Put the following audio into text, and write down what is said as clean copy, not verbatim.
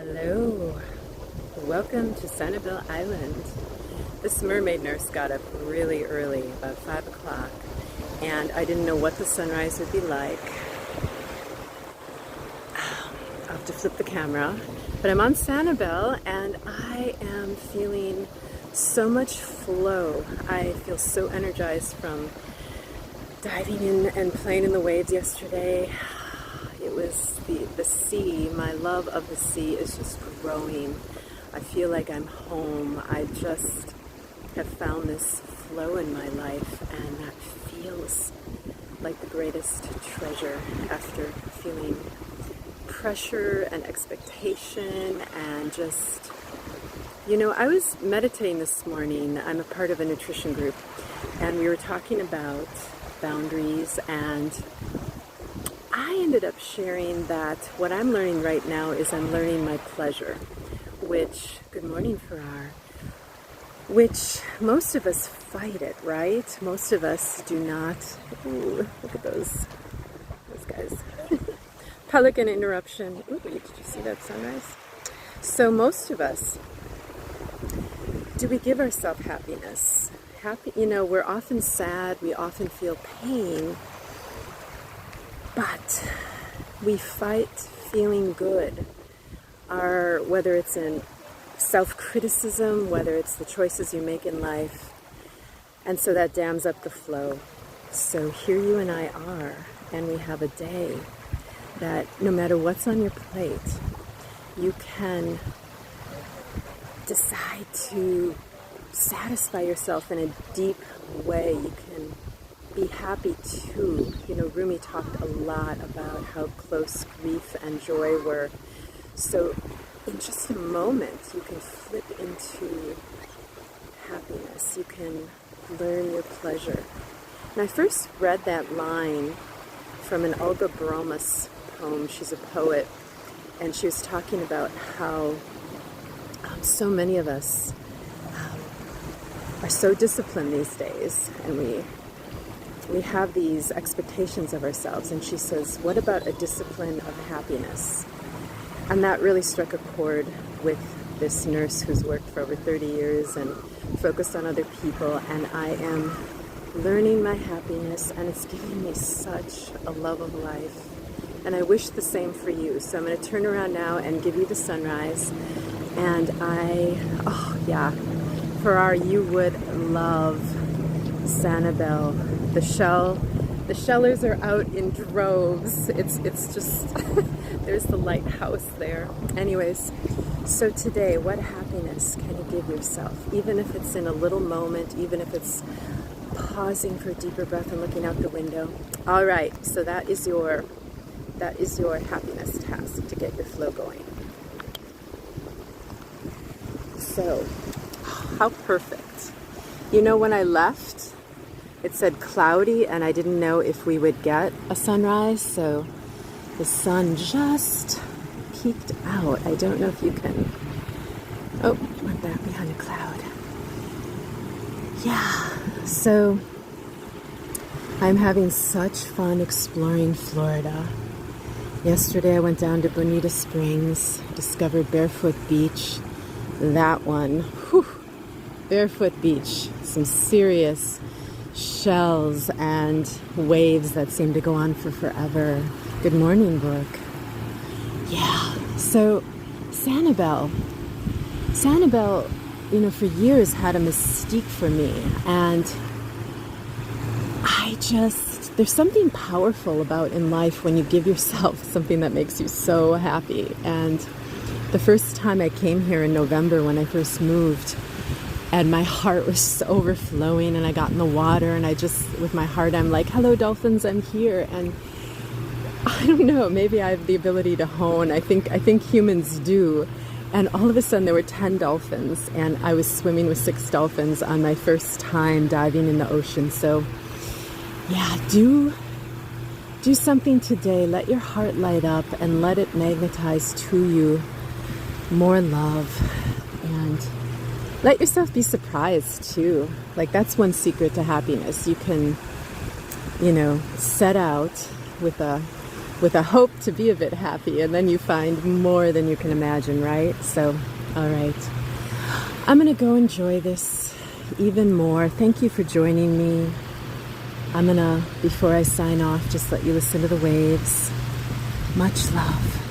Hello, welcome to Sanibel Island. This mermaid nurse got up really early, about 5 o'clock, and I didn't know what the sunrise would be like. I'll have to flip the camera, but I'm on Sanibel and I am feeling so much flow. I feel so energized from diving in and playing in the waves yesterday. It was the sea. My love of the sea is just growing. I feel like I'm home. I just have found this flow in my life, and that feels like the greatest treasure after feeling pressure and expectation and just, I was meditating this morning. I'm a part of a nutrition group, and we were talking about boundaries, and I ended up sharing that what I'm learning right now is I'm learning my pleasure, which, good morning Farrar, which most of us fight it, right? Most of us do not. Ooh, look at those guys. Pelican interruption. Ooh, did you see that sunrise? So most of us, do we give ourselves happiness? We're often sad, we often feel pain, but we fight feeling good. Whether it's in self-criticism, whether it's the choices you make in life, and so that dams up the flow. So here you and I are, and we have a day that no matter what's on your plate, you can decide to satisfy yourself in a deep way. You can be happy too. Rumi talked a lot about how close grief and joy were. So in just a moment, you can flip into happiness. You can learn your pleasure. And I first read that line from an Olga Bromas poem. She's a poet, and she was talking about how so many of us are so disciplined these days, and we have these expectations of ourselves. And she says, what about a discipline of happiness? And that really struck a chord with this nurse who's worked for over 30 years and focused on other people. And I am learning my happiness, and it's giving me such a love of life. And I wish the same for you. So I'm going to turn around now and give you the sunrise. And Farrar, you would love Sanibel. The shellers are out in droves. It's just, there's the lighthouse there. Anyways, so today, what happiness can you give yourself? Even if it's in a little moment, even if it's pausing for a deeper breath and looking out the window. All right, so that is your happiness task, to get your flow going. So, how perfect. When I left, it said cloudy, and I didn't know if we would get a sunrise, so the sun just peeked out. I don't know if you can... Oh, went back behind a cloud. Yeah, so I'm having such fun exploring Florida. Yesterday I went down to Bonita Springs, discovered Barefoot Beach. That one, whew, Barefoot Beach, some serious shells and waves that seem to go on for forever. Good morning, Brooke. Yeah, so Sanibel, for years had a mystique for me, and there's something powerful about in life when you give yourself something that makes you so happy. And the first time I came here in November, when I first moved, and my heart was overflowing, and I got in the water, and with my heart, I'm like, hello dolphins, I'm here. And I don't know, maybe I have the ability to hone. I think humans do. And all of a sudden there were 10 dolphins, and I was swimming with 6 dolphins on my first time diving in the ocean. So yeah, do something today. Let your heart light up and let it magnetize to you more love, and let yourself be surprised too. Like, that's one secret to happiness. You can, set out with a with a hope to be a bit happy, and then you find more than you can imagine, right? So, all right. I'm going to go enjoy this even more. Thank you for joining me. I'm going to, before I sign off, just let you listen to the waves. Much love.